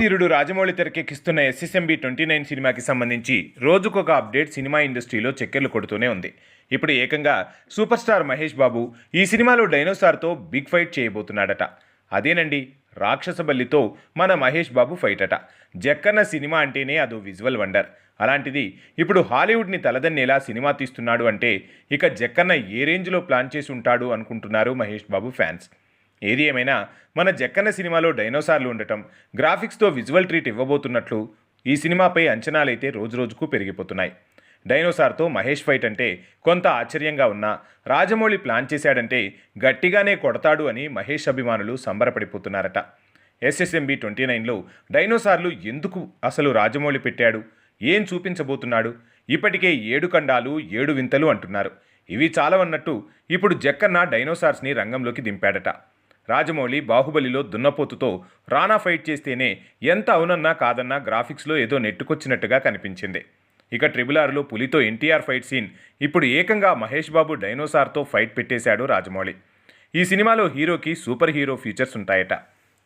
ధీరుడు రాజమౌళి తెరకెక్కిస్తున్న ఎస్ఎస్ఎంబి 29 సినిమాకి సంబంధించి రోజుకొక అప్డేట్ సినిమా ఇండస్ట్రీలో చక్కెర్లు కొడుతూనే ఉంది. ఇప్పుడు ఏకంగా సూపర్ స్టార్ మహేష్ బాబు ఈ సినిమాలో డైనోసార్తో బిగ్ ఫైట్ చేయబోతున్నాడట. అదేనండి, రాక్షస బల్లితో మన మహేష్ బాబు ఫైట్ అట. జక్కన్న సినిమా అంటేనే అదో విజువల్ వండర్. అలాంటిది ఇప్పుడు హాలీవుడ్ని తలదన్నేలా సినిమా తీస్తున్నాడు అంటే ఇక జక్కన్న ఏ రేంజ్లో ప్లాన్ చేసి ఉంటాడు అనుకుంటున్నారు మహేష్ బాబు ఫ్యాన్స్. ఏది ఏమైనా మన జక్కన్న సినిమాలో డైనోసార్లు ఉండటం, గ్రాఫిక్స్తో విజువల్ ట్రీట్ ఇవ్వబోతున్నట్లు ఈ సినిమాపై అంచనాలైతే రోజురోజుకు పెరిగిపోతున్నాయి. డైనోసార్తో మహేష్ ఫైట్ అంటే కొంత ఆశ్చర్యంగా ఉన్నా, రాజమౌళి ప్లాన్ చేశాడంటే గట్టిగానే కొడతాడు అని మహేష్ అభిమానులు సంబరపడిపోతున్నారట. ఎస్ఎస్ఎంబి 29లో డైనోసార్లు ఎందుకు అసలు రాజమౌళి పెట్టాడు, ఏం చూపించబోతున్నాడు? ఇప్పటికే 7 ఖండాలు 7 వింతలు అంటున్నారు. ఇవి చాలవన్నట్టు ఇప్పుడు జక్కన్న డైనోసార్స్ని రంగంలోకి దింపాడట. రాజమౌళి బాహుబలిలో దున్నపోతుతో రానా ఫైట్ చేస్తేనే ఎంత అవునన్నా కాదన్నా గ్రాఫిక్స్లో ఏదో నెట్టుకొచ్చినట్టుగా కనిపించింది. ఇక RRRలో పులితో ఎన్టీఆర్ ఫైట్ సీన్, ఇప్పుడు ఏకంగా మహేష్ బాబు డైనోసార్తో ఫైట్ పెట్టేశాడు రాజమౌళి. ఈ సినిమాలో హీరోకి సూపర్ హీరో ఫీచర్స్ ఉంటాయట.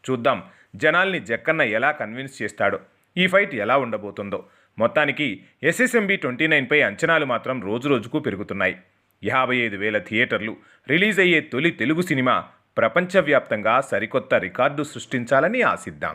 చూద్దాం జనాల్ని జక్కన్న ఎలా కన్విన్స్ చేస్తాడో, ఈ ఫైట్ ఎలా ఉండబోతుందో. మొత్తానికి ఎస్ఎస్ఎంబి 29పై అంచనాలు మాత్రం రోజురోజుకు పెరుగుతున్నాయి. 55,000 థియేటర్లు రిలీజ్ అయ్యే తొలి తెలుగు సినిమా ప్రపంచవ్యాప్తంగా సరికొత్త రికార్డు సృష్టించాలని ఆశిద్దాం.